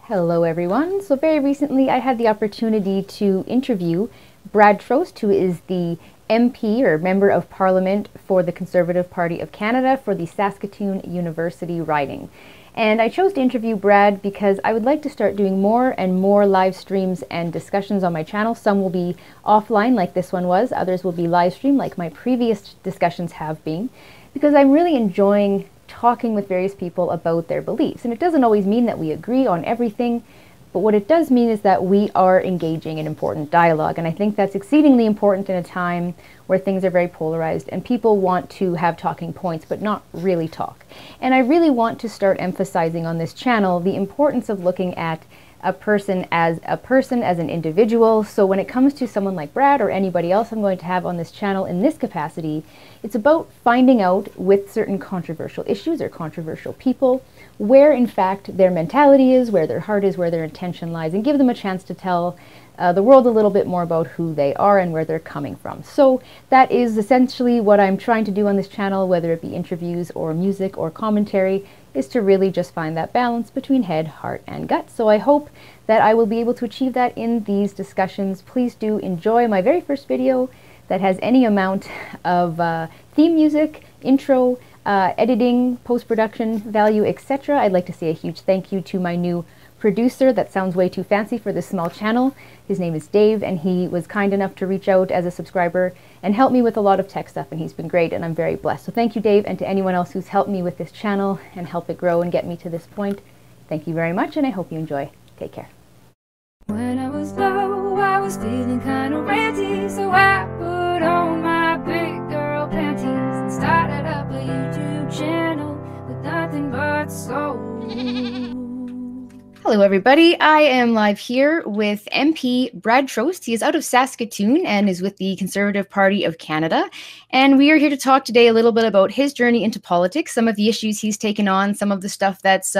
Hello everyone. So very recently I had the opportunity to interview Brad Trost, who is the MP or Member of Parliament for the Conservative Party of Canada for the Saskatoon-University riding. And I chose to interview Brad because I would like to start doing more and more live streams and discussions on my channel. Some will be offline like this one was, others will be live stream like my previous discussions have been, because I'm really enjoying talking with various people about their beliefs. And it doesn't always mean that we agree on everything, but what it does mean is that we are engaging in important dialogue. And I think that's exceedingly important in a time where things are very polarized and people want to have talking points but not really talk. And I really want to start emphasizing on this channel the importance of looking at a person, as an individual. So when it comes to someone like Brad or anybody else I'm going to have on this channel in this capacity, it's about finding out with certain controversial issues or controversial people where in fact their mentality is, where their heart is, where their intention lies, and give them a chance to tell the world a little bit more about who they are and where they're coming from. So that is essentially what I'm trying to do on this channel, whether it be interviews or music or commentary, is to really just find that balance between head, heart, and gut. So I hope that I will be able to achieve that in these discussions. Please do enjoy my very first video that has any amount of theme music, intro, editing, post-production value, etc. I'd like to say a huge thank you to my new producer. That sounds way too fancy for this small channel. His name is Dave, and he was kind enough to reach out as a subscriber and help me with a lot of tech stuff, and he's been great, and I'm very blessed. So thank you, Dave, and to anyone else who's helped me with this channel and help it grow and get me to this point. Thank you very much, and I hope you enjoy. Take care. When I was low, I was feeling kind of ranty, so I put on my big girl panties and started up a YouTube channel with nothing but soul. Hello everybody, I am live here with MP Brad Trost. He is out of Saskatoon and is with the Conservative Party of Canada. And we are here to talk today a little bit about his journey into politics, some of the issues he's taken on, some of the stuff that's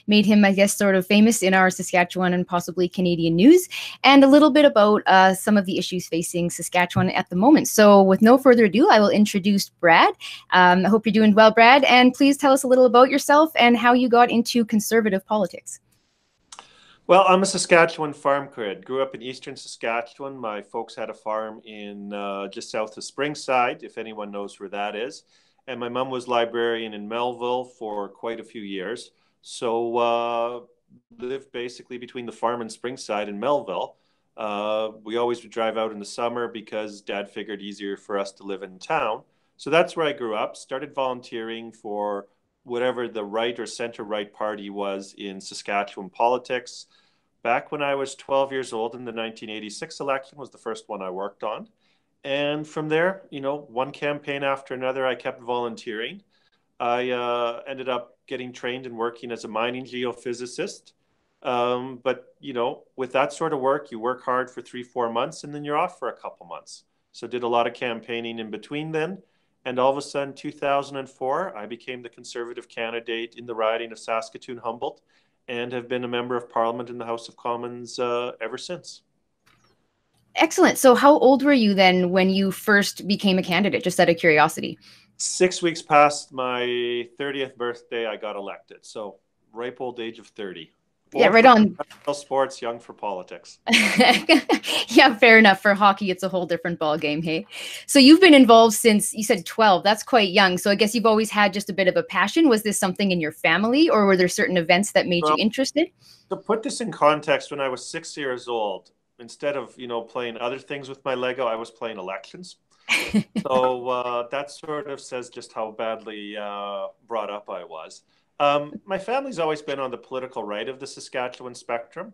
made him, I guess, sort of famous in our Saskatchewan and possibly Canadian news, and a little bit about some of the issues facing Saskatchewan at the moment. So with no further ado, I will introduce Brad. I hope you're doing well, Brad, and please tell us a little about yourself and how you got into conservative politics. Well, I'm a Saskatchewan farm kid. Grew up in eastern Saskatchewan. My folks had a farm in just south of Springside, if anyone knows where that is. And my mom was librarian in Melville for quite a few years. So lived basically between the farm and Springside in Melville. We always would drive out in the summer because Dad figured easier for us to live in town. So that's where I grew up. Started volunteering for whatever the right or center-right party was in Saskatchewan politics. Back when I was 12 years old in the 1986 election was the first one I worked on. And from there, you know, one campaign after another, I kept volunteering. I ended up getting trained and working as a mining geophysicist. But, you know, with that sort of work, you work hard for 3-4 months and then you're off for a couple months. So did a lot of campaigning in between then. And all of a sudden, 2004, I became the Conservative candidate in the riding of Saskatoon-Humboldt and have been a member of Parliament in the House of Commons ever since. Excellent. So how old were you then when you first became a candidate, just out of curiosity? 6 weeks past my 30th birthday, I got elected. So ripe old age of 30. Yeah, right on. Sports, young for politics. Yeah, fair enough. For hockey, it's a whole different ball game, hey? So you've been involved since, you said 12. That's quite young. So I guess you've always had just a bit of a passion. Was this something in your family, or were there certain events that made you interested? To put this in context, when I was 6 years old, instead of, you know, playing other things with my Lego, I was playing elections. So that sort of says just how badly brought up I was. My family's always been on the political right of the Saskatchewan spectrum,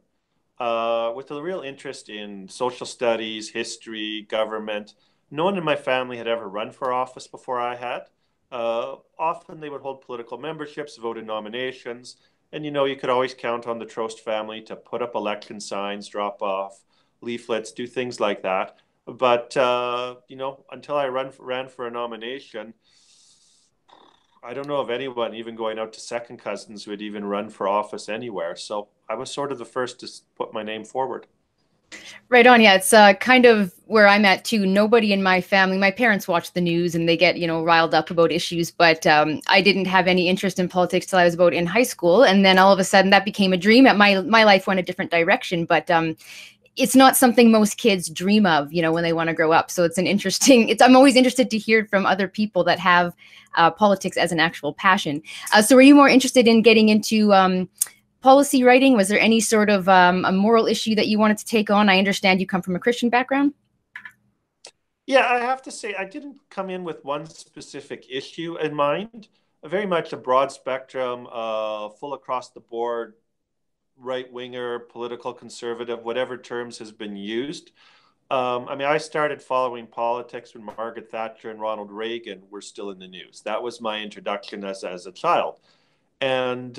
with a real interest in social studies, history, government. No one in my family had ever run for office before I had. Often they would hold political memberships, vote in nominations, and you know, you could always count on the Trost family to put up election signs, drop off leaflets, do things like that. But you know, until I ran for a nomination, I don't know of anyone even going out to second cousins who would even run for office anywhere. So I was sort of the first to put my name forward. Right on. Yeah, it's kind of where I'm at too. Nobody in my family, my parents watch the news and they get, riled up about issues, but I didn't have any interest in politics till I was about in high school. And then all of a sudden that became a dream. My life went a different direction, but it's not something most kids dream of, when they want to grow up. So it's I'm always interested to hear from other people that have politics as an actual passion. So were you more interested in getting into policy writing? Was there any sort of a moral issue that you wanted to take on? I understand you come from a Christian background. Yeah, I have to say, I didn't come in with one specific issue in mind. Very much a broad spectrum, full across the board, right winger, political conservative, whatever terms has been used. I mean, I started following politics when Margaret Thatcher and Ronald Reagan were still in the news. That was my introduction as a child. And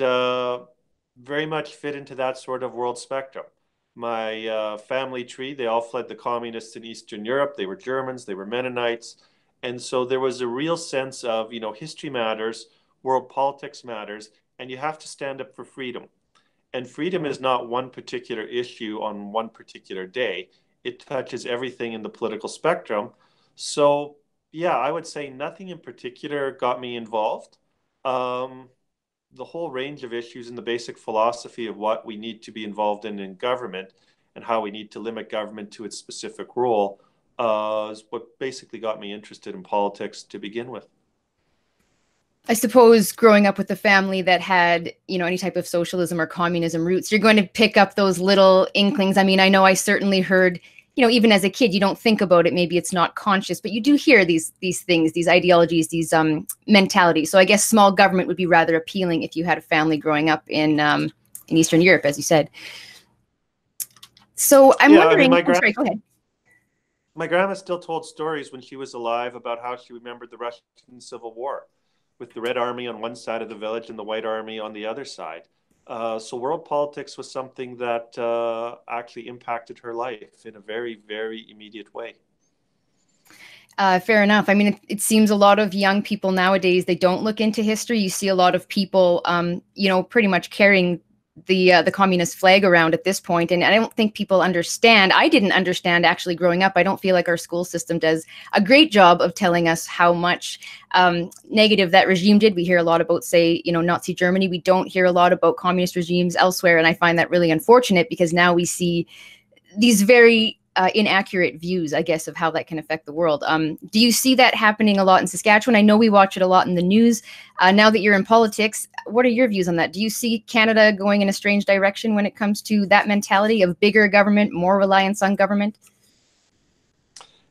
very much fit into that sort of world spectrum. My family tree, they all fled the communists in Eastern Europe. They were Germans, they were Mennonites. And so there was a real sense of, history matters, world politics matters, and you have to stand up for freedom. And freedom is not one particular issue on one particular day. It touches everything in the political spectrum. So, yeah, I would say nothing in particular got me involved. Um, the whole range of issues and the basic philosophy of what we need to be involved in government and how we need to limit government to its specific role is what basically got me interested in politics to begin with. I suppose growing up with a family that had, any type of socialism or communism roots, you're going to pick up those little inklings. I mean, I know I certainly heard, even as a kid, you don't think about it. Maybe it's not conscious, but you do hear these things, these ideologies, these mentalities. So I guess small government would be rather appealing if you had a family growing up in Eastern Europe, as you said. So I'm Yeah, I mean, wondering. I'm sorry. Go ahead. my grandma still told stories when she was alive about how she remembered the Russian Civil War with the Red Army on one side of the village and the White Army on the other side. So world politics was something that actually impacted her life in a very, very immediate way. Fair enough. I mean, it seems a lot of young people nowadays, they don't look into history. You see a lot of people, pretty much carrying the communist flag around at this point, and I don't think people understand. I didn't understand actually growing up. I don't feel like our school system does a great job of telling us how much negative that regime did. We hear a lot about, say, Nazi Germany. We don't hear a lot about communist regimes elsewhere, and I find that really unfortunate because now we see these very inaccurate views, I guess, of how that can affect the world. Do you see that happening a lot in Saskatchewan? I know we watch it a lot in the news. Now that you're in politics, what are your views on that? Do you see Canada going in a strange direction when it comes to that mentality of bigger government, more reliance on government?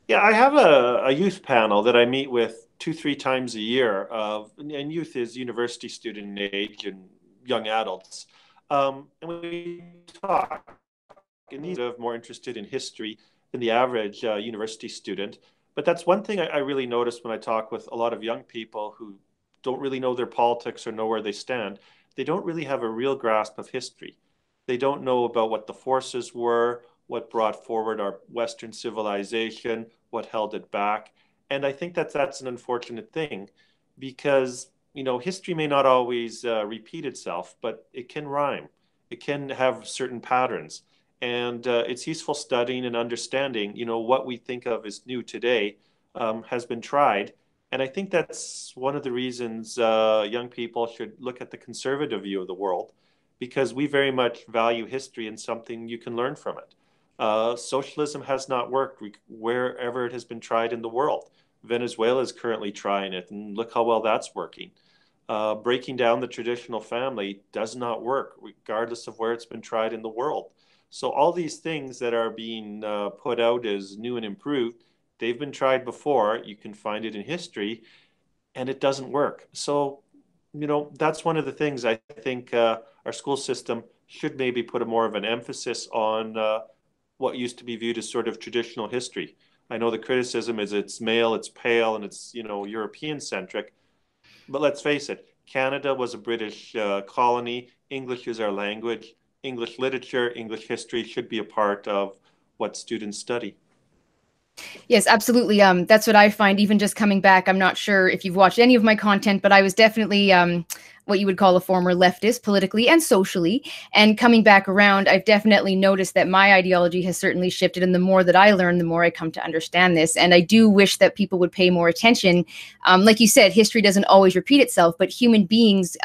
Yeah, I have a youth panel that I meet with two, three times a year. And youth is university student age and young adults. And we talk. And these are more interested in history than the average university student. But that's one thing I really notice when I talk with a lot of young people who don't really know their politics or know where they stand. They don't really have a real grasp of history. They don't know about what the forces were, what brought forward our Western civilization, what held it back. And I think that's an unfortunate thing because, history may not always repeat itself, but it can rhyme. It can have certain patterns. And it's useful studying and understanding, what we think of as new today has been tried. And I think that's one of the reasons young people should look at the conservative view of the world, because we very much value history and something you can learn from it. Socialism has not worked wherever it has been tried in the world. Venezuela is currently trying it, and look how well that's working. Breaking down the traditional family does not work, regardless of where it's been tried in the world. So all these things that are being put out as new and improved, they've been tried before. You can find it in history, and it doesn't work. So, that's one of the things I think our school system should maybe put a more of an emphasis on what used to be viewed as sort of traditional history. I know the criticism is it's male, it's pale, and it's European centric. But let's face it, Canada was a British colony. English is our language. English literature, English history should be a part of what students study. Yes, absolutely. That's what I find. Even just coming back, I'm not sure if you've watched any of my content, but I was definitely what you would call a former leftist, politically and socially. And coming back around, I've definitely noticed that my ideology has certainly shifted. And the more that I learn, the more I come to understand this. And I do wish that people would pay more attention. Like you said, history doesn't always repeat itself, but human beings,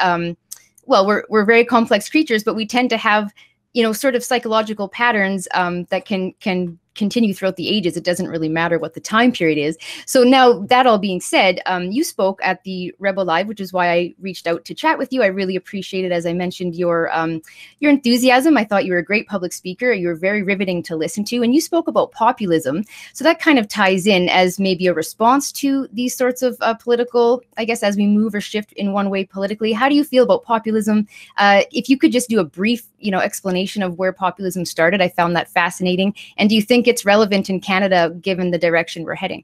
well, we're very complex creatures, but we tend to have, sort of psychological patterns that can continue throughout the ages. It doesn't really matter what the time period is. So now, that all being said, you spoke at the Rebel Live, which is why I reached out to chat with you. I really appreciated, as I mentioned, your enthusiasm. I thought you were a great public speaker. You were very riveting to listen to, and you spoke about populism. So that kind of ties in as maybe a response to these sorts of political, I guess, as we move or shift in one way politically. How do you feel about populism? If you could just do a brief, explanation of where populism started, I found that fascinating. And do you think it's relevant in Canada given the direction we're heading?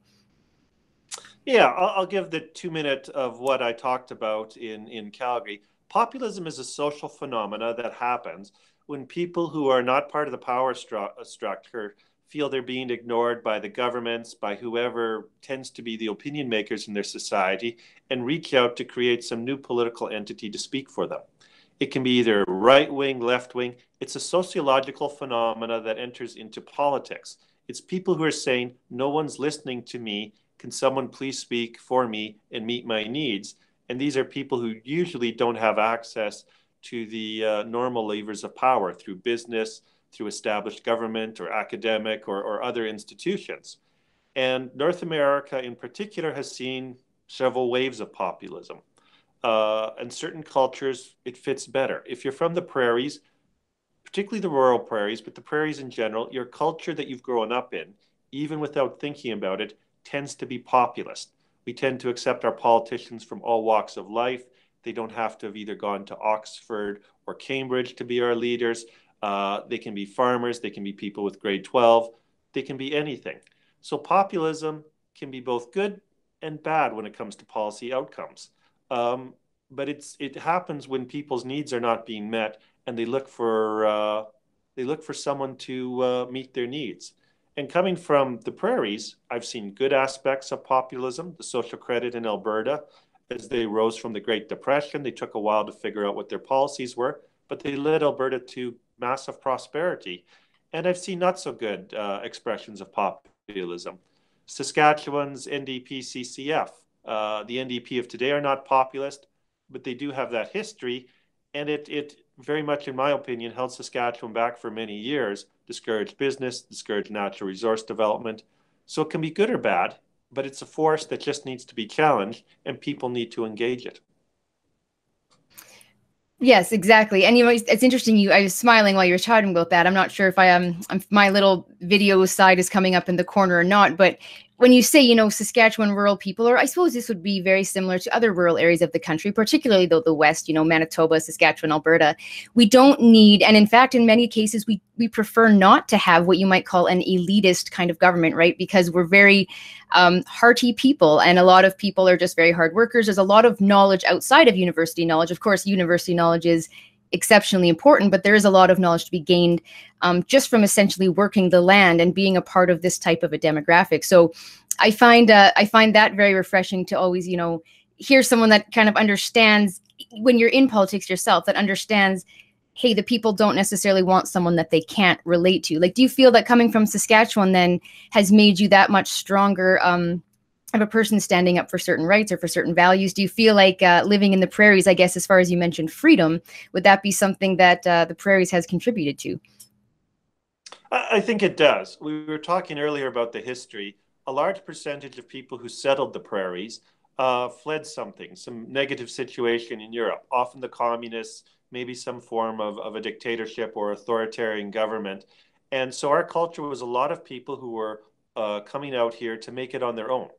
Yeah, I'll give the 2 minute of what I talked about in Calgary. Populism is a social phenomena that happens when people who are not part of the power structure feel they're being ignored by the governments, by whoever tends to be the opinion makers in their society, and reach out to create some new political entity to speak for them. It can be either right wing, left wing. It's a sociological phenomena that enters into politics. It's people who are saying, no one's listening to me. Can someone please speak for me and meet my needs? And these are people who usually don't have access to the normal levers of power through business, through established government or academic or other institutions. And North America in particular has seen several waves of populism. And certain cultures, it fits better. If you're from the prairies, particularly the rural prairies, but the prairies in general, your culture that you've grown up in, even without thinking about it, tends to be populist. We tend to accept our politicians from all walks of life. They don't have to have either gone to Oxford or Cambridge to be our leaders. They can be farmers, they can be people with grade 12, they can be anything. So populism can be both good and bad when it comes to policy outcomes. Um, but it happens when people's needs are not being met, and they look for someone to meet their needs. And coming from the prairies, I've seen good aspects of populism, the social credit in Alberta. As they rose from the Great Depression, they took a while to figure out what their policies were, but they led Alberta to massive prosperity. And I've seen not so good expressions of populism. Saskatchewan's NDP CCF, the NDP of today are not populist, but they do have that history. And it very much, in my opinion, held Saskatchewan back for many years, discouraged business, discouraged natural resource development. So it can be good or bad, but it's a force that just needs to be challenged and people need to engage it. Yes, exactly. And it's interesting. I was smiling while you were talking about that. I'm not sure if my little video side is coming up in the corner or not. But when you say, Saskatchewan rural people, or I suppose this would be very similar to other rural areas of the country, particularly though the West, Manitoba, Saskatchewan, Alberta, we don't need, and in fact, in many cases, we prefer not to have what you might call an elitist kind of government, right? Because we're very hearty people, and a lot of people are just very hard workers. There's a lot of knowledge outside of university knowledge. Of course, university knowledge is exceptionally important, but there is a lot of knowledge to be gained just from essentially working the land and being a part of this type of a demographic. So I find that very refreshing to always, hear someone that kind of understands, when you're in politics yourself, that understands, hey, the people don't necessarily want someone that they can't relate to. Like, do you feel that coming from Saskatchewan then has made you that much stronger of a person standing up for certain rights or for certain values? Do you feel like living in the prairies, I guess, as far as you mentioned freedom, would that be something that the prairies has contributed to? I think it does. We were talking earlier about the history. A large percentage of people who settled the prairies fled something, some negative situation in Europe, often the communists, maybe some form of a dictatorship or authoritarian government. And so our culture was a lot of people who were coming out here to make it on their own.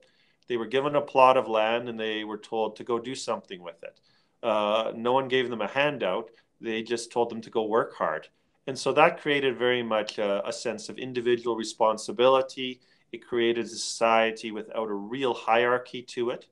They were given a plot of land and they were told to go do something with it. No one gave them a handout. They just told them to go work hard. And so that created very much a sense of individual responsibility. It created a society without a real hierarchy to it.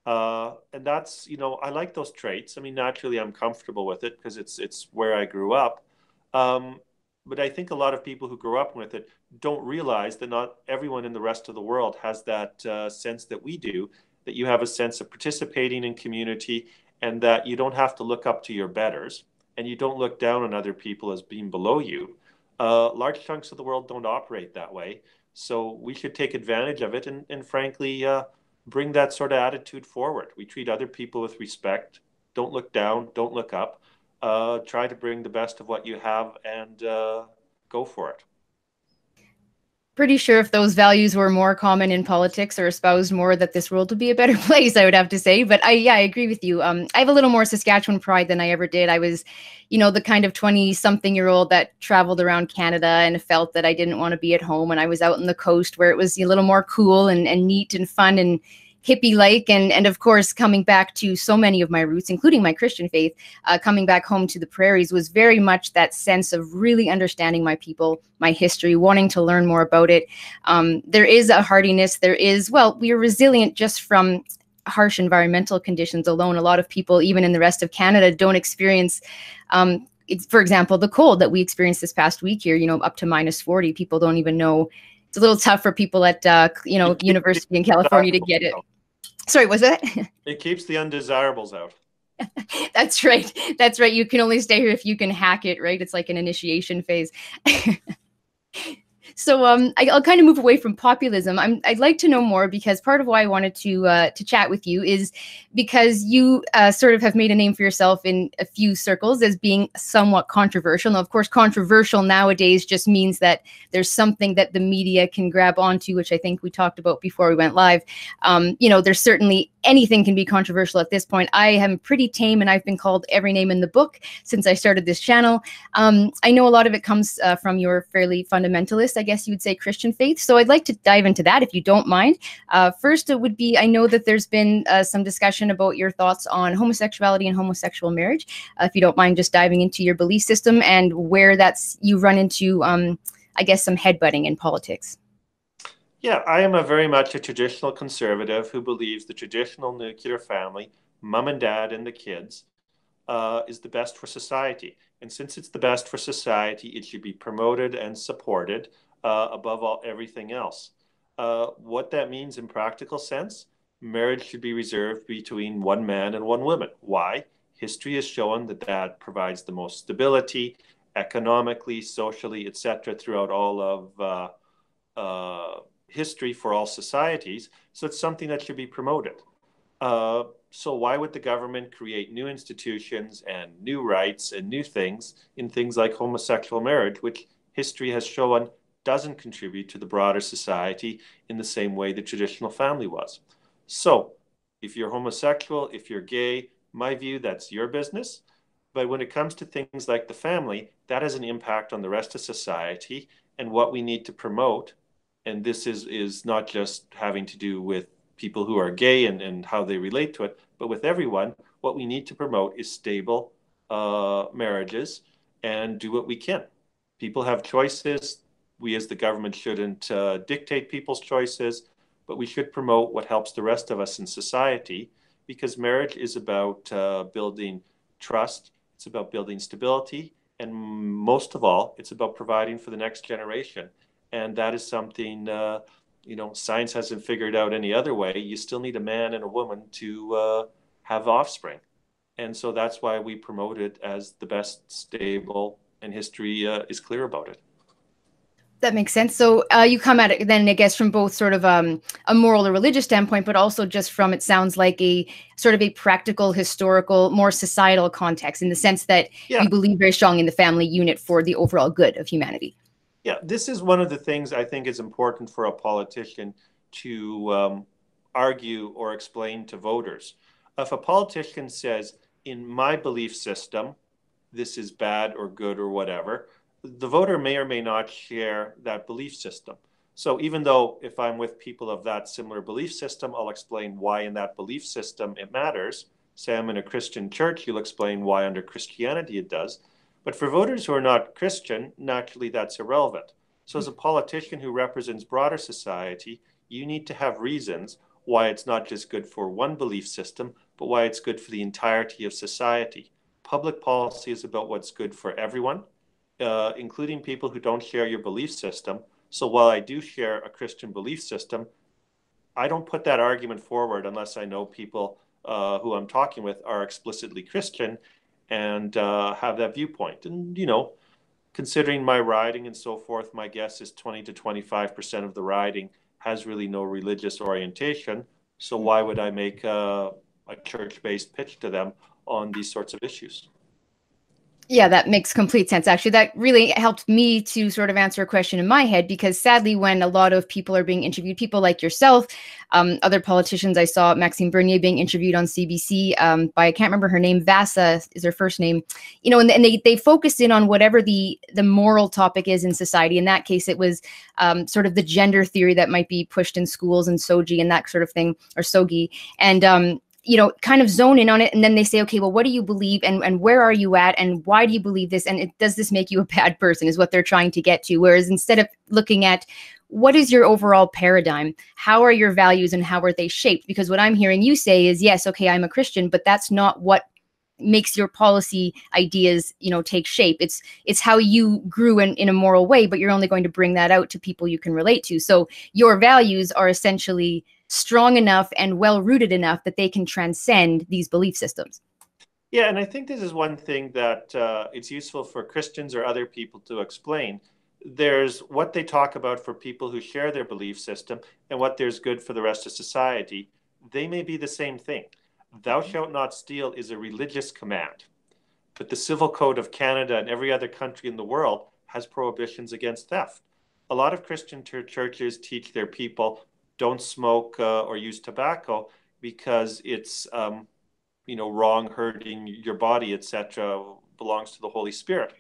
And that's, I like those traits. I mean, naturally, I'm comfortable with it because it's where I grew up. Um, But I think a lot of people who grow up with it don't realize that not everyone in the rest of the world has that sense that we do, that you have a sense of participating in community and that you don't have to look up to your betters and you don't look down on other people as being below you. Large chunks of the world don't operate that way. So we should take advantage of it and frankly, bring that sort of attitude forward. We treat other people with respect. Don't look down, don't look up. Try to bring the best of what you have and go for it. Pretty sure if those values were more common in politics or espoused more, that this world would be a better place, I would have to say. But I agree with you. I have a little more Saskatchewan pride than I ever did. I was, the kind of 20-something-year-old that traveled around Canada and felt that I didn't want to be at home. And I was out on the coast where it was a little more cool and neat and fun and hippie-like, and of course, coming back to so many of my roots, including my Christian faith, coming back home to the prairies was very much that sense of really understanding my people, my history, wanting to learn more about it. There is a hardiness. We are resilient just from harsh environmental conditions alone. A lot of people, even in the rest of Canada, don't experience for example, the cold that we experienced this past week here, up to -40. People don't even know. It's a little tough for people at, university in California to get it. Sorry, was that? It keeps the undesirables out. That's right. That's right. You can only stay here if you can hack it, right? It's like an initiation phase. So I'll kind of move away from populism. I'd like to know more, because part of why I wanted to chat with you is because you sort of have made a name for yourself in a few circles as being somewhat controversial. Now, of course, controversial nowadays just means that there's something that the media can grab onto, which I think we talked about before we went live. There's certainly anything can be controversial at this point. I am pretty tame, and I've been called every name in the book since I started this channel. I know a lot of it comes from your fairly fundamentalist, I guess you would say, Christian faith. So I'd like to dive into that, if you don't mind. First, it would be, I know that there's been some discussion about your thoughts on homosexuality and homosexual marriage. If you don't mind just diving into your belief system and where you run into, I guess, some headbutting in politics. Yeah, I am very much a traditional conservative who believes the traditional nuclear family, mom and dad and the kids, is the best for society. And since it's the best for society, it should be promoted and supported above everything else. What that means in practical sense, marriage should be reserved between one man and one woman. Why? History has shown that that provides the most stability economically, socially, etc., throughout all of history for all societies. So it's something that should be promoted. So why would the government create new institutions and new rights and new things in things like homosexual marriage, which history has shown doesn't contribute to the broader society in the same way the traditional family was? So if you're homosexual, if you're gay, my view, that's your business. But when it comes to things like the family, that has an impact on the rest of society and what we need to promote. And this is not just having to do with people who are gay and how they relate to it, but with everyone. What we need to promote is stable marriages and do what we can. People have choices. We as the government shouldn't dictate people's choices, but we should promote what helps the rest of us in society, because marriage is about building trust. It's about building stability. And most of all, it's about providing for the next generation. And that is something, science hasn't figured out any other way. You still need a man and a woman to have offspring. And so that's why we promote it as the best stable, and history is clear about it. That makes sense. So you come at it then, I guess, from both sort of a moral or religious standpoint, but also just from, it sounds like, a sort of a practical, historical, more societal context, in the sense that you believe very strongly in the family unit for the overall good of humanity. Yeah, this is one of the things I think is important for a politician to argue or explain to voters. If a politician says, in my belief system, this is bad or good or whatever, the voter may or may not share that belief system. So even though if I'm with people of that similar belief system, I'll explain why in that belief system it matters. Say I'm in a Christian church, you'll explain why under Christianity it does. But for voters who are not Christian, naturally that's irrelevant. So as a politician who represents broader society, you need to have reasons why it's not just good for one belief system, but why it's good for the entirety of society. Public policy is about what's good for everyone. including people who don't share your belief system. So while I do share a Christian belief system, I don't put that argument forward unless I know people who I'm talking with are explicitly Christian and have that viewpoint. And, considering my riding and so forth, my guess is 20 to 25% of the riding has really no religious orientation. So why would I make a church-based pitch to them on these sorts of issues? Yeah, that makes complete sense. Actually, that really helped me to sort of answer a question in my head, because sadly, when a lot of people are being interviewed, people like yourself, other politicians, I saw Maxime Bernier being interviewed on CBC by, I can't remember her name, Vasa is her first name, and they focus in on whatever the moral topic is in society. In that case, it was sort of the gender theory that might be pushed in schools and soji and that sort of thing, or sogi. And kind of zone in on it. And then they say, okay, well, what do you believe? And where are you at? And why do you believe this? And does this make you a bad person, is what they're trying to get to. Whereas instead of looking at what is your overall paradigm, how are your values and how are they shaped? Because what I'm hearing you say is, yes, okay, I'm a Christian, but that's not what makes your policy ideas, take shape. It's how you grew in a moral way, but you're only going to bring that out to people you can relate to. So your values are essentially strong enough and well-rooted enough that they can transcend these belief systems. Yeah, and I think this is one thing that it's useful for Christians or other people to explain. There's what they talk about for people who share their belief system and what there's good for the rest of society. They may be the same thing. Thou shalt not steal is a religious command, but the Civil Code of Canada and every other country in the world has prohibitions against theft. A lot of Christian churches teach their people don't smoke or use tobacco because it's wrong, hurting your body, etc., belongs to the Holy Spirit.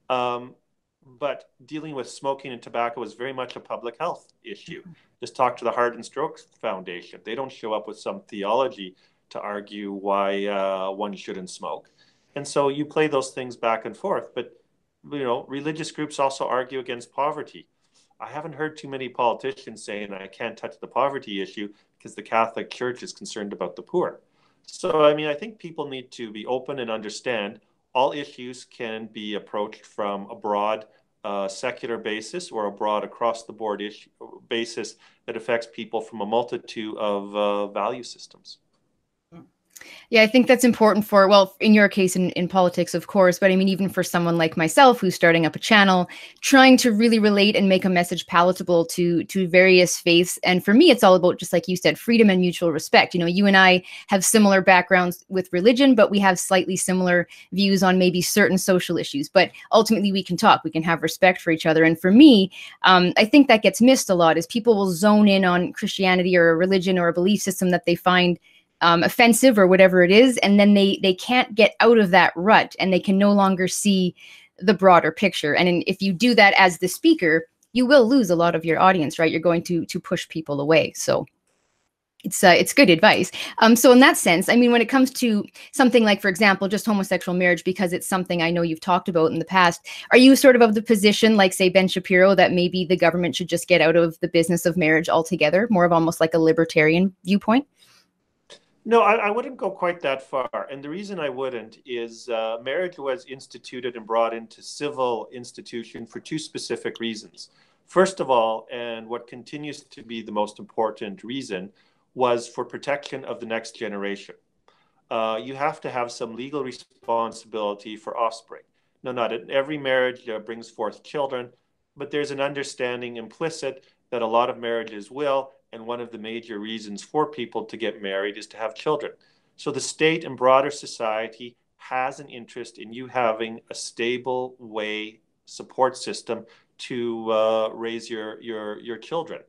But dealing with smoking and tobacco is very much a public health issue. Just talk to the Heart and Stroke Foundation. They don't show up with some theology to argue why one shouldn't smoke. And so you play those things back and forth. But, religious groups also argue against poverty. I haven't heard too many politicians saying I can't touch the poverty issue because the Catholic Church is concerned about the poor. So, I think people need to be open and understand all issues can be approached from a broad secular basis or a broad across-the-board basis that affects people from a multitude of value systems. Yeah, I think that's important for, well, in your case, in politics, of course, but even for someone like myself who's starting up a channel, trying to really relate and make a message palatable to various faiths. And for me, it's all about, just like you said, freedom and mutual respect. You and I have similar backgrounds with religion, but we have slightly similar views on maybe certain social issues. But ultimately, we can talk, we can have respect for each other. And for me, I think that gets missed a lot, is people will zone in on Christianity or a religion or a belief system that they find offensive or whatever it is, and then they can't get out of that rut, and they can no longer see the broader picture. And if you do that as the speaker, you will lose a lot of your audience, right? You're going to push people away. So it's good advice. So in that sense, when it comes to something like, for example, just homosexual marriage, because it's something I know you've talked about in the past, are you sort of the position, like, say, Ben Shapiro, that maybe the government should just get out of the business of marriage altogether, more of almost like a libertarian viewpoint? No, I wouldn't go quite that far. And the reason I wouldn't is marriage was instituted and brought into civil institution for two specific reasons. First of all, and what continues to be the most important reason, was for protection of the next generation. You have to have some legal responsibility for offspring. No, not every marriage brings forth children, but there's an understanding implicit that a lot of marriages will. And one of the major reasons for people to get married is to have children. So the state and broader society has an interest in you having a stable support system to raise your children.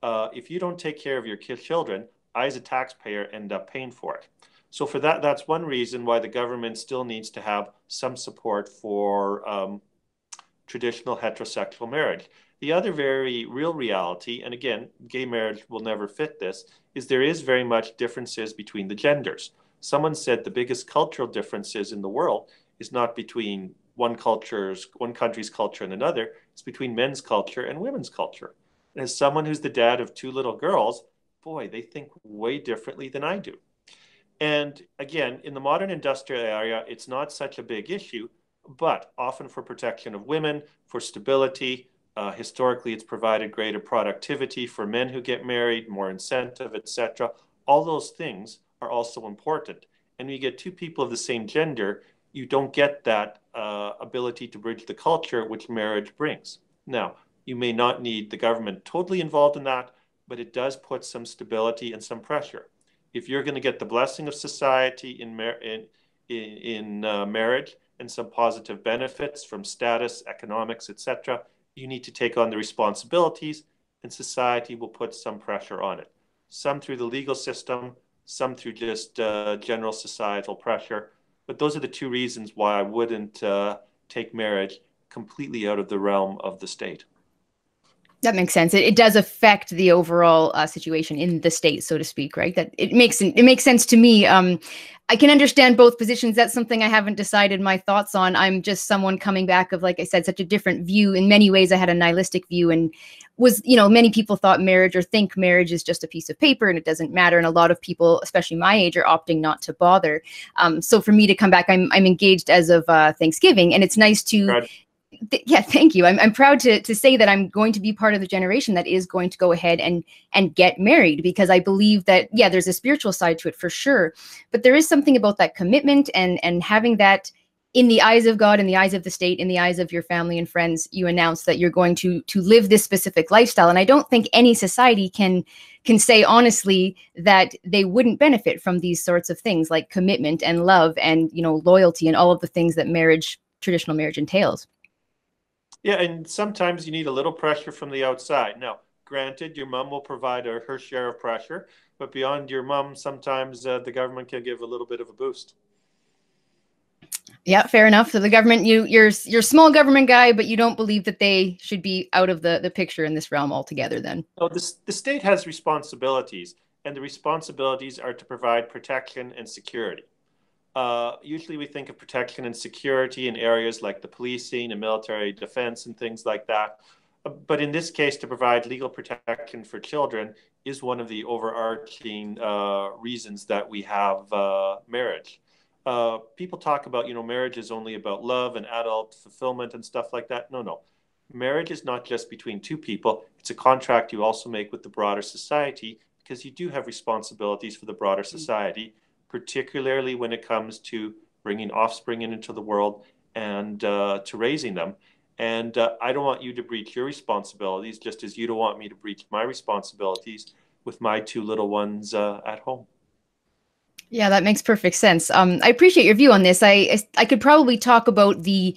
If you don't take care of your children, I, as a taxpayer, end up paying for it. So for that's one reason why the government still needs to have some support for traditional heterosexual marriage. The other very real reality, and again, gay marriage will never fit this, is there is very much differences between the genders. Someone said the biggest cultural differences in the world is not between one country's culture and another, it's between men's culture and women's culture. And as someone who's the dad of two little girls, boy, they think way differently than I do. And again, in the modern industrial area, it's not such a big issue, but often for protection of women, for stability. Historically, it's provided greater productivity for men who get married, more incentive, etc. All those things are also important. And when you get two people of the same gender, you don't get that ability to bridge the culture which marriage brings. Now, you may not need the government totally involved in that, but it does put some stability and some pressure. If you're going to get the blessing of society in marriage and some positive benefits from status, economics, etc., you need to take on the responsibilities, and society will put some pressure on it. Some through the legal system, some through just general societal pressure. But those are the two reasons why I wouldn't take marriage completely out of the realm of the state. That makes sense. It does affect the overall situation in the state, so to speak, right? That it makes sense to me. I can understand both positions. That's something I haven't decided my thoughts on. I'm just someone coming back of, like I said, such a different view. In many ways, I had a nihilistic view and was, many people thought marriage or think marriage is just a piece of paper and it doesn't matter. And a lot of people, especially my age, are opting not to bother. So for me to come back, I'm engaged as of Thanksgiving, and it's nice to. Yeah, thank you. I'm proud to say that I'm going to be part of the generation that is going to go ahead and get married, because I believe that, yeah, there's a spiritual side to it for sure, but there is something about that commitment and having that in the eyes of God, in the eyes of the state, in the eyes of your family and friends. You announce that you're going to live this specific lifestyle, and I don't think any society can say honestly that they wouldn't benefit from these sorts of things like commitment and love and loyalty and all of the things that traditional marriage entails. Yeah, and sometimes you need a little pressure from the outside. Now, granted, your mom will provide her share of pressure, but beyond your mom, sometimes the government can give a little bit of a boost. Yeah, fair enough. So the government, you're a small government guy, but you don't believe that they should be out of the picture in this realm altogether then? No, the state has responsibilities, and the responsibilities are to provide protection and security. Usually we think of protection and security in areas like the policing and military defense and things like that. But in this case, to provide legal protection for children is one of the overarching reasons that we have marriage. People talk about, marriage is only about love and adult fulfillment and stuff like that. No. Marriage is not just between two people. It's a contract you also make with the broader society, because you do have responsibilities for the broader society, particularly when it comes to bringing offspring into the world and to raising them. And I don't want you to breach your responsibilities, just as you don't want me to breach my responsibilities with my two little ones at home. Yeah, that makes perfect sense. I appreciate your view on this. I could probably talk about the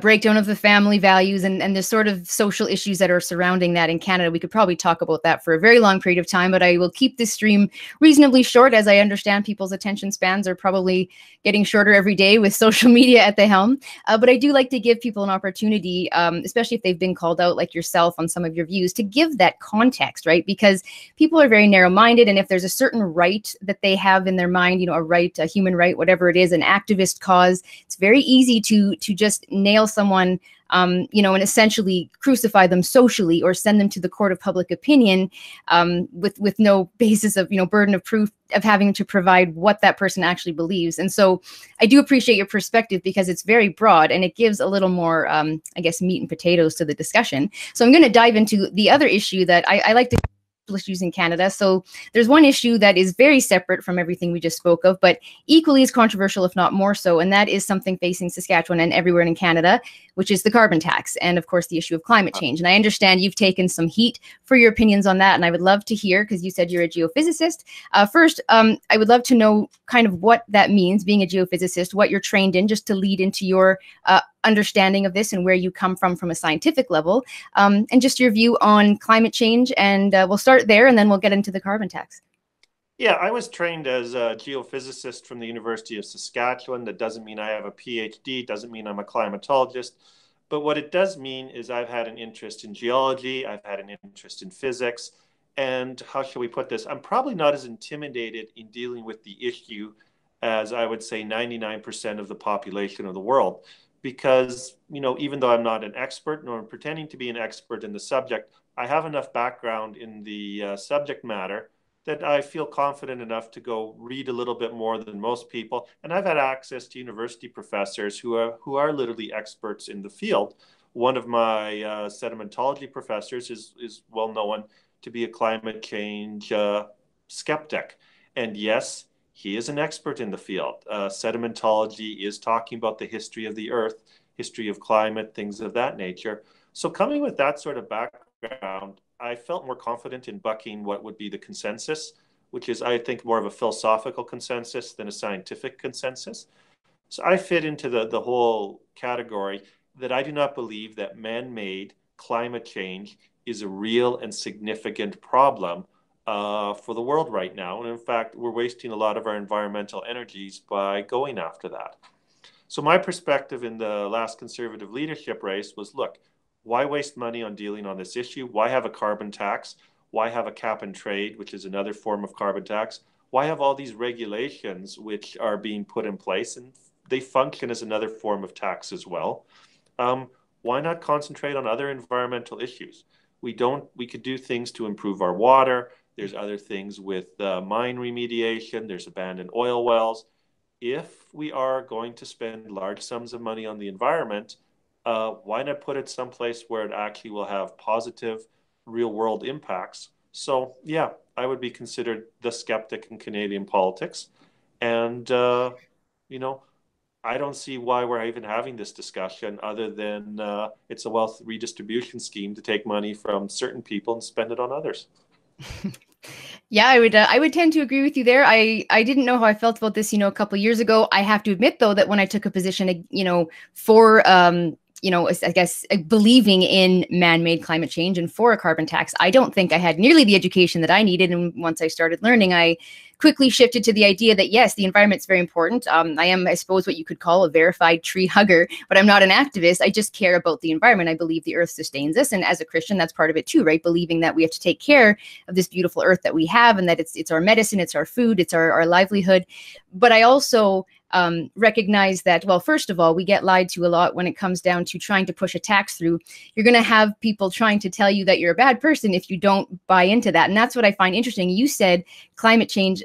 breakdown of the family values and the sort of social issues that are surrounding that in Canada. We could probably talk about that for a very long period of time, but I will keep this stream reasonably short, as I understand people's attention spans are probably getting shorter every day with social media at the helm. But I do like to give people an opportunity, especially if they've been called out like yourself on some of your views, to give that context, right? Because people are very narrow-minded, and if there's a certain right that they have in their mind, a right, a human right, whatever it is, an activist cause, it's very easy to just nail someone, and essentially crucify them socially or send them to the court of public opinion with no basis of, burden of proof of having to provide what that person actually believes. And so I do appreciate your perspective, because it's very broad and it gives a little more, I guess, meat and potatoes to the discussion. So I'm going to dive into the other issue that I like to issues in Canada. So there's one issue that is very separate from everything we just spoke of, but equally as controversial, if not more so, and that is something facing Saskatchewan and everywhere in Canada, which is the carbon tax, and of course the issue of climate change. And I understand you've taken some heat for your opinions on that, and I would love to hear, because you said you're a geophysicist. First, I would love to know kind of what that means, being a geophysicist, what you're trained in, just to lead into your understanding of this and where you come from a scientific level, and just your view on climate change. And we'll start there, and then we'll get into the carbon tax. Yeah, I was trained as a geophysicist from the University of Saskatchewan. That doesn't mean I have a PhD, doesn't mean I'm a climatologist. But what it does mean is I've had an interest in geology, I've had an interest in physics, and how shall we put this? I'm probably not as intimidated in dealing with the issue as I would say 99% of the population of the world. Because, even though I'm not an expert, nor pretending to be an expert in the subject, I have enough background in the subject matter that I feel confident enough to go read a little bit more than most people. And I've had access to university professors who are literally experts in the field. One of my sedimentology professors is well known to be a climate change skeptic. And yes, he is an expert in the field. Sedimentology is talking about the history of the earth, history of climate, things of that nature. So coming with that sort of background, I felt more confident in bucking what would be the consensus, which is, I think, more of a philosophical consensus than a scientific consensus. So I fit into the whole category that I do not believe that man-made climate change is a real and significant problem for the world right now. And in fact, we're wasting a lot of our environmental energies by going after that. So my perspective in the last Conservative leadership race was, look, why waste money on dealing on this issue? Why have a carbon tax? Why have a cap and trade, which is another form of carbon tax? Why have all these regulations which are being put in place, and they function as another form of tax as well? Why not concentrate on other environmental issues? We could do things to improve our water. There's other things with mine remediation. There's abandoned oil wells. If we are going to spend large sums of money on the environment, why not put it someplace where it actually will have positive real world impacts? So yeah, I would be considered the skeptic in Canadian politics. And, I don't see why we're even having this discussion other than it's a wealth redistribution scheme to take money from certain people and spend it on others. Yeah, I would tend to agree with you there. I didn't know how I felt about this, a couple of years ago. I have to admit, though, that when I took a position, for I guess believing in man-made climate change and for a carbon tax, I don't think I had nearly the education that I needed. And once I started learning, I quickly shifted to the idea that, yes, the environment's very important. I am, I suppose, what you could call a verified tree hugger, but I'm not an activist. I just care about the environment. I believe the earth sustains us. And as a Christian, that's part of it too, right? Believing that we have to take care of this beautiful earth that we have, and that it's our medicine, it's our food, it's our livelihood. But I also recognize that, well, first of all, we get lied to a lot when it comes down to trying to push a tax through. You're going to have people trying to tell you that you're a bad person if you don't buy into that. And that's what I find interesting. You said climate change,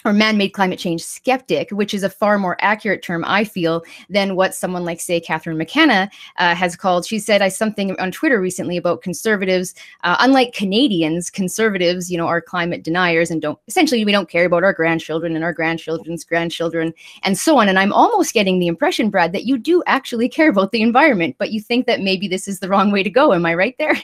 or man-made climate change skeptic, which is a far more accurate term, I feel, than what someone like, say, Catherine McKenna has called. She said something on Twitter recently about conservatives. Unlike Canadians, conservatives, are climate deniers and we don't care about our grandchildren and our grandchildren's grandchildren and so on. And I'm almost getting the impression, Brad, that you do actually care about the environment, but you think that maybe this is the wrong way to go. Am I right there?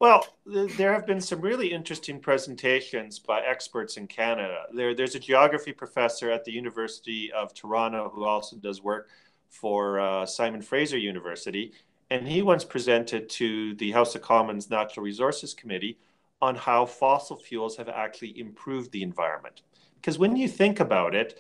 Well, there have been some really interesting presentations by experts in Canada. There's a geography professor at the University of Toronto who also does work for Simon Fraser University, and he once presented to the House of Commons Natural Resources Committee on how fossil fuels have actually improved the environment. Because when you think about it,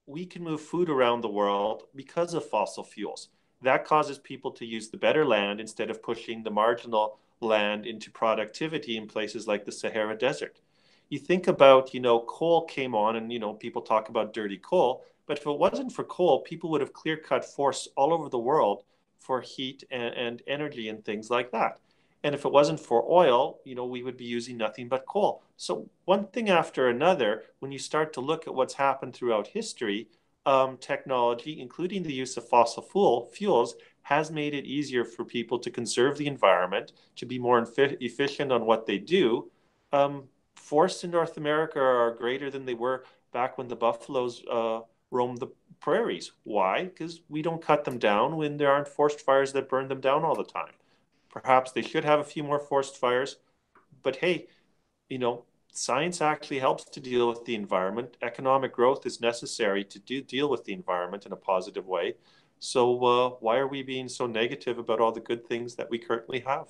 we can move food around the world because of fossil fuels. That causes people to use the better land instead of pushing the marginal land into productivity in places like the Sahara Desert. You think about, coal came on and, people talk about dirty coal, but if it wasn't for coal, people would have clear-cut forests all over the world for heat and energy and things like that. And if it wasn't for oil, we would be using nothing but coal. So one thing after another, when you start to look at what's happened throughout history, technology, including the use of fossil fuels, has made it easier for people to conserve the environment, to be more efficient on what they do. Forests in North America are greater than they were back when the buffaloes roamed the prairies. Why? Because we don't cut them down when there aren't forest fires that burn them down all the time. Perhaps they should have a few more forest fires, but hey, science actually helps to deal with the environment. Economic growth is necessary to deal with the environment in a positive way. So why are we being so negative about all the good things that we currently have?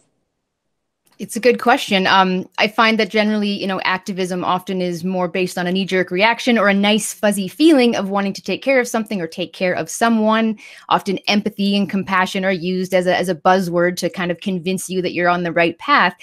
It's a good question. I find that generally, activism often is more based on a knee-jerk reaction or a nice fuzzy feeling of wanting to take care of something or take care of someone. Often empathy and compassion are used as a buzzword to kind of convince you that you're on the right path.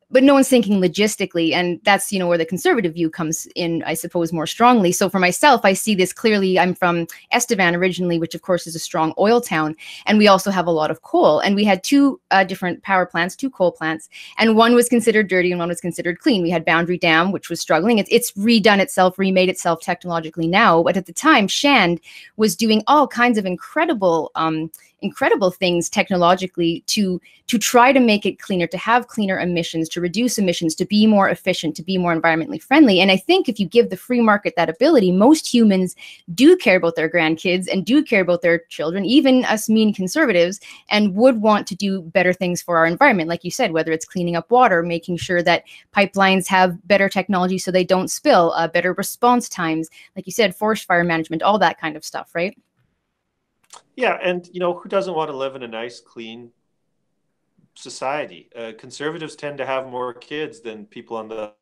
but no one's thinking logistically. And that's, you know, where the conservative view comes in, I suppose, more strongly. So for myself, I see this clearly. I'm from Estevan originally, which of course is a strong oil town. And we also have a lot of coal. And we had two different power plants, two coal plants. And one was considered dirty and one was considered clean. We had Boundary Dam, which was struggling. It's redone itself, remade itself technologically now. But at the time, Shand was doing all kinds of incredible things technologically to try to make it cleaner, to have cleaner emissions, to reduce emissions, to be more efficient, to be more environmentally friendly. And I think if you give the free market that ability, most humans do care about their grandkids and do care about their children, even us mean conservatives, and would want to do better things for our environment. Like you said, whether it's cleaning up water, making sure that pipelines have better technology so they don't spill, better response times, like you said, forest fire management, all that kind of stuff, right? Yeah, and you know, who doesn't want to live in a nice, clean society? Conservatives tend to have more kids than people on the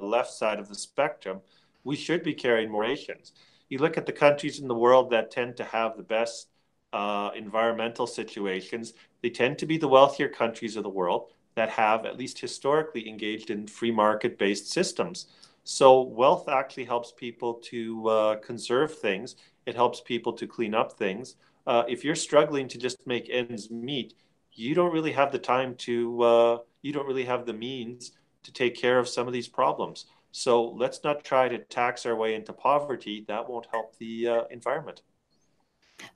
left side of the spectrum. We should be carrying more nations. You look at the countries in the world that tend to have the best environmental situations, they tend to be the wealthier countries of the world that have, at least historically, engaged in free market-based systems. So wealth actually helps people to conserve things. It helps people to clean up things. If you're struggling to just make ends meet, you don't really have the time to, you don't really have the means to take care of some of these problems. So let's not try to tax our way into poverty. That won't help the environment.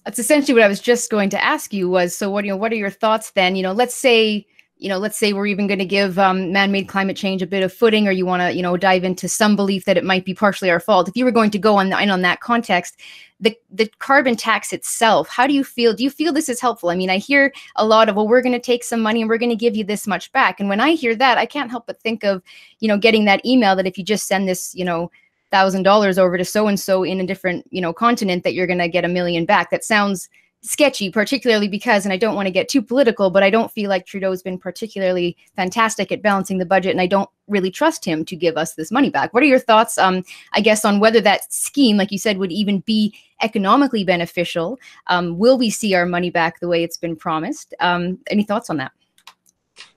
That's essentially what I was just going to ask you was, so what, what are your thoughts then? Let's say we're even going to give man-made climate change a bit of footing, or you want to, dive into some belief that it might be partially our fault. If you were going to go on that context, the carbon tax itself, how do you feel? Do you feel this is helpful? I mean, I hear a lot of, well, we're going to take some money and we're going to give you this much back. And when I hear that, I can't help but think of, getting that email that if you just send this, $1,000 over to so-and-so in a different, continent, that you're going to get $1 million back. That sounds sketchy, particularly because, and I don't want to get too political, but I don't feel like Trudeau's been particularly fantastic at balancing the budget, and I don't really trust him to give us this money back. What are your thoughts, I guess, on whether that scheme, like you said, would even be economically beneficial? Will we see our money back the way it's been promised? Any thoughts on that?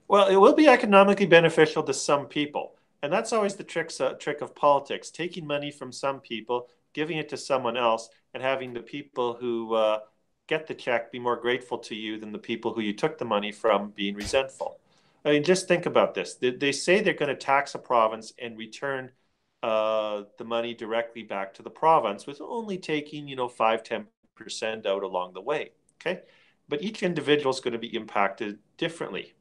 Well, it will be economically beneficial to some people. And that's always the trick of politics, taking money from some people, giving it to someone else, and having the people who get the check be more grateful to you than the people who you took the money from being resentful. I mean, just think about this. They say they're going to tax a province and return the money directly back to the province with only taking, 5–10% out along the way. Okay. But each individual is going to be impacted differently.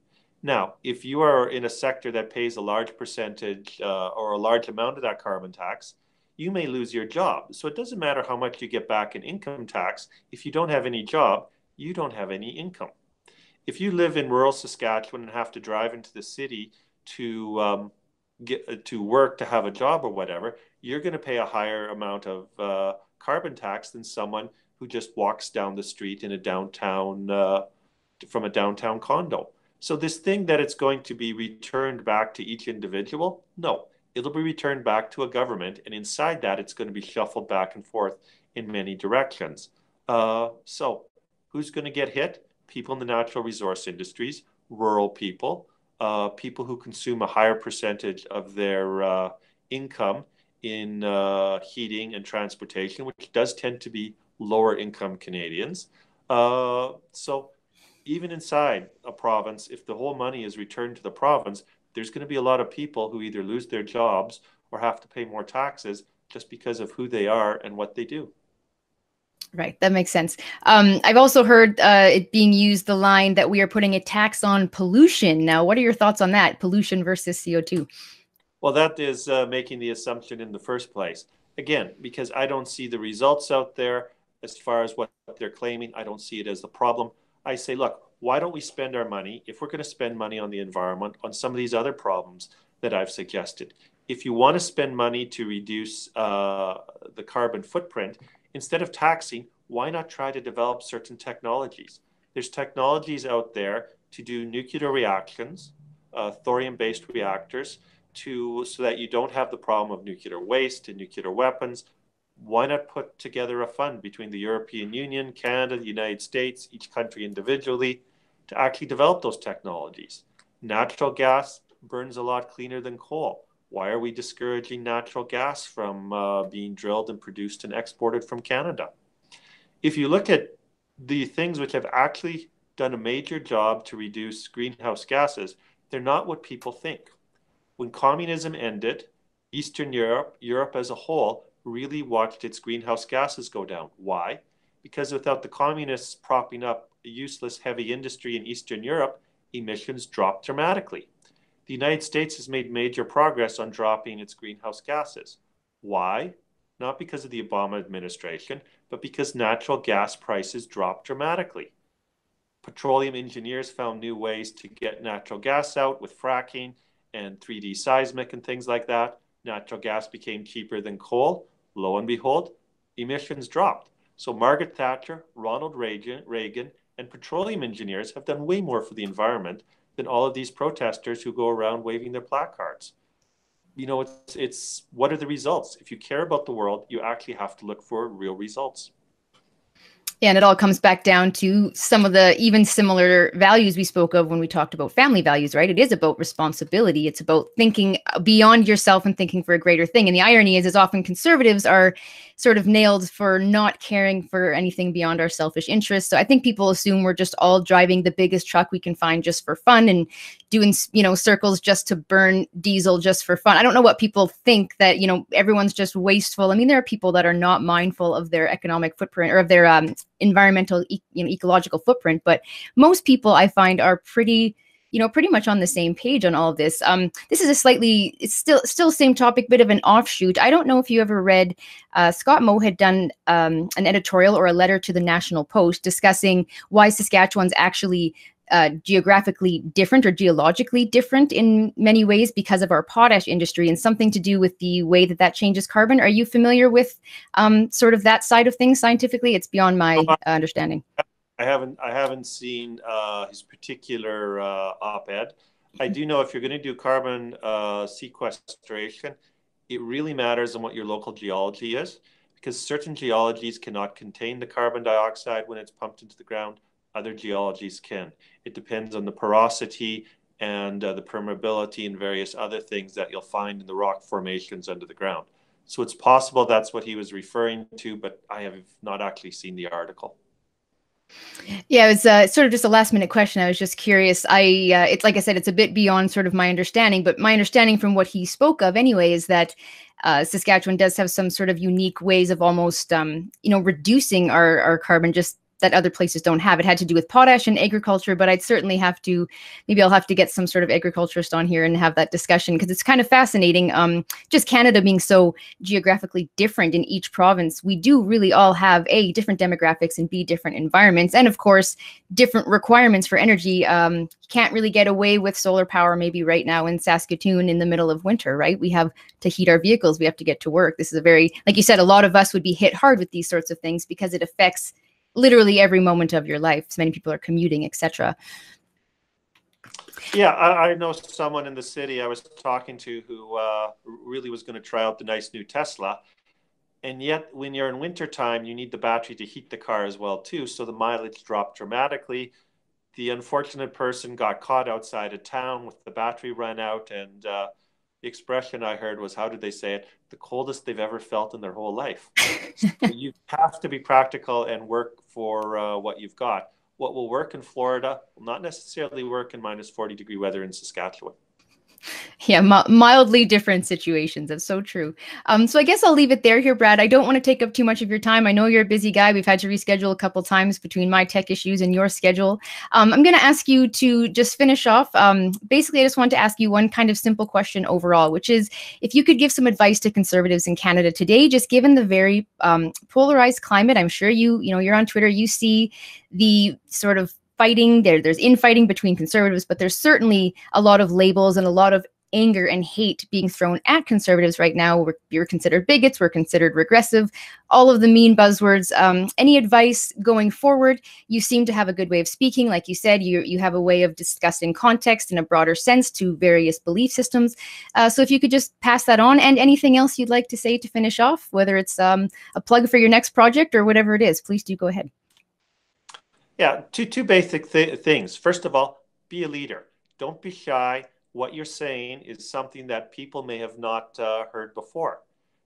Now, if you are in a sector that pays a large percentage or a large amount of that carbon tax, you may lose your job. So it doesn't matter how much you get back in income tax. If you don't have any job, you don't have any income. If you live in rural Saskatchewan and have to drive into the city to get to work, to have a job or whatever, you're going to pay a higher amount of carbon tax than someone who just walks down the street in a downtown from a downtown condo. So this thing that it's going to be returned back to each individual, no, it'll be returned back to a government, and inside that, it's going to be shuffled back and forth in many directions. So who's going to get hit? People in the natural resource industries, rural people, people who consume a higher percentage of their income in heating and transportation, which does tend to be lower income Canadians. So even inside a province, if the whole money is returned to the province, there's going to be a lot of people who either lose their jobs or have to pay more taxes just because of who they are and what they do. Right, that makes sense. I've also heard it being used, the line that we are putting a tax on pollution. Now, what are your thoughts on that? Pollution versus CO2? Well, that is making the assumption in the first place. Again, because I don't see the results out there as far as what they're claiming. I don't see it as the problem. I say, look, why don't we spend our money, if we're going to spend money on the environment, on some of these other problems that I've suggested? If you want to spend money to reduce the carbon footprint, instead of taxing, why not try to develop certain technologies? There's technologies out there to do nuclear reactions, thorium-based reactors, so that you don't have the problem of nuclear waste and nuclear weapons. Why not put together a fund between the European Union, Canada, the United States, each country individually, to actually develop those technologies? Natural gas, burns a lot cleaner than coal. Why are we discouraging natural gas from being drilled and produced and exported from Canada? If you look at the things which have actually done a major job to reduce greenhouse gases, they're not what people think. When communism ended, Eastern Europe, Europe as a whole, really watched its greenhouse gases go down. Why? Because without the communists propping up a useless heavy industry in Eastern Europe, emissions dropped dramatically. The United States has made major progress on dropping its greenhouse gases. Why? Not because of the Obama administration, but because natural gas prices dropped dramatically. Petroleum engineers found new ways to get natural gas out with fracking and 3D seismic and things like that. Natural gas became cheaper than coal. Lo and behold, emissions dropped. So Margaret Thatcher, Ronald Reagan, and petroleum engineers have done way more for the environment than all of these protesters who go around waving their placards. You know, it's what are the results? If you care about the world, you actually have to look for real results. Yeah, and it all comes back down to some of the even similar values we spoke of when we talked about family values, right? It is about responsibility. It's about thinking beyond yourself and thinking for a greater thing. And the irony is often conservatives are sort of nailed for not caring for anything beyond our selfish interests. So I think people assume we're just all driving the biggest truck we can find just for fun and doing, you know, circles just to burn diesel just for fun. I don't know what people think that, you know, everyone's just wasteful. I mean, there are people that are not mindful of their economic footprint or of their environmental, ecological footprint. But most people I find are pretty much on the same page on all of this. This is it's still same topic, bit of an offshoot. I don't know if you ever read, Scott Moe had done an editorial or a letter to the National Post discussing why Saskatchewan's actually geographically different or geologically different in many ways because of our potash industry, and something to do with the way that changes carbon. Are you familiar with sort of that side of things scientifically? It's beyond my understanding. I haven't seen his particular op-ed. I do know if you're going to do carbon sequestration, it really matters on what your local geology is, because certain geologies cannot contain the carbon dioxide when it's pumped into the ground. Other geologies can. It depends on the porosity and the permeability and various other things that you'll find in the rock formations under the ground. So it's possible that's what he was referring to, but I have not actually seen the article. Yeah, it was sort of just a last minute question. I was just curious. It's like I said, it's a bit beyond sort of my understanding, but my understanding from what he spoke of anyway is that Saskatchewan does have some sort of unique ways of almost, reducing our carbon just that other places don't have. It had to do with potash and agriculture, but I'd certainly maybe I'll have to get some sort of agriculturist on here and have that discussion, because it's kind of fascinating. Just Canada being so geographically different in each province, we do really all have A, different demographics, and B, different environments, and of course, different requirements for energy. Can't really get away with solar power maybe right now in Saskatoon in the middle of winter, right? We have to heat our vehicles. We have to get to work. This is like you said, a lot of us would be hit hard with these sorts of things because it affects literally every moment of your life. So many people are commuting, etc. Yeah, I know someone in the city I was talking to who really was going to try out the nice new Tesla. And yet when you're in wintertime, you need the battery to heat the car as well too. So the mileage dropped dramatically. The unfortunate person got caught outside of town with the battery run out. And the expression I heard was, how did they say it? The coldest they've ever felt in their whole life. So you have to be practical and work for what you've got. What will work in Florida will not necessarily work in minus 40-degree weather in Saskatchewan. Yeah, mildly different situations. That's so true. So I guess I'll leave it there here, Brad. I don't want to take up too much of your time. I know you're a busy guy. We've had to reschedule a couple times between my tech issues and your schedule. I'm going to ask you to just finish off. Basically, I just want to ask you one kind of simple question overall, which is if you could give some advice to conservatives in Canada today, just given the very polarized climate. I'm sure you're on Twitter, you see the sort of fighting there's infighting between conservatives, but there's certainly a lot of labels and a lot of anger and hate being thrown at conservatives right now. We're considered bigots, we're considered regressive, all of the mean buzzwords. Any advice going forward? You seem to have a good way of speaking. Like you said, you have a way of discussing context in a broader sense to various belief systems. So if you could just pass that on, and anything else you'd like to say to finish off, whether it's a plug for your next project or whatever it is, please do go ahead. Yeah, two basic things. First of all, be a leader. Don't be shy. what you're saying is something that people may have not heard before.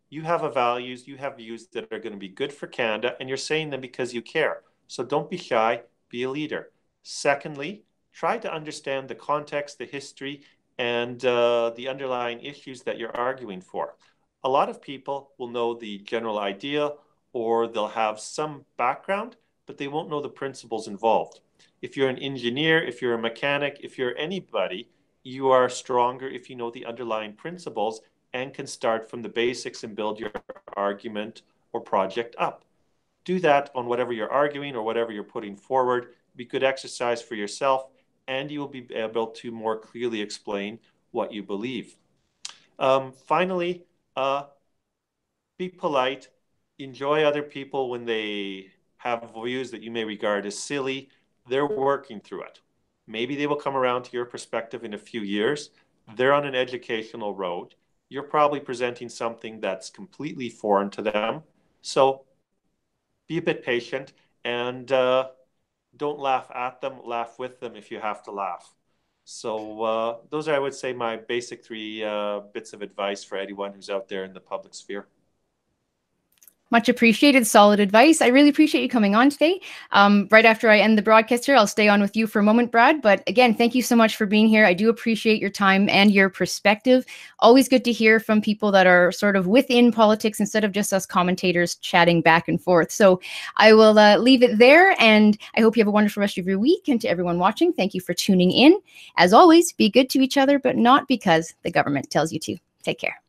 You have values, you have views that are going to be good for Canada, and you're saying them because you care. So don't be shy, be a leader. Secondly, try to understand the context, the history, and the underlying issues that you're arguing for. A lot of people will know the general idea, or they'll have some background, but they won't know the principles involved. If you're an engineer, if you're a mechanic, if you're anybody, you are stronger if you know the underlying principles and can start from the basics and build your argument or project up. Do that on whatever you're arguing or whatever you're putting forward. Be good exercise for yourself, and you will be able to more clearly explain what you believe. Finally, be polite. Enjoy other people when they have views that you may regard as silly. They're working through it. Maybe they will come around to your perspective in a few years. They're on an educational road. You're probably presenting something that's completely foreign to them. So be a bit patient, and don't laugh at them, laugh with them if you have to laugh. So those are, I would say, my basic three bits of advice for anyone who's out there in the public sphere. Much appreciated. Solid advice. I really appreciate you coming on today. Right after I end the broadcast here, I'll stay on with you for a moment, Brad. But again, thank you so much for being here. I do appreciate your time and your perspective. Always good to hear from people that are sort of within politics instead of just us commentators chatting back and forth. So I will leave it there, and I hope you have a wonderful rest of your week. And to everyone watching, thank you for tuning in. As always, be good to each other, but not because the government tells you to. Take care.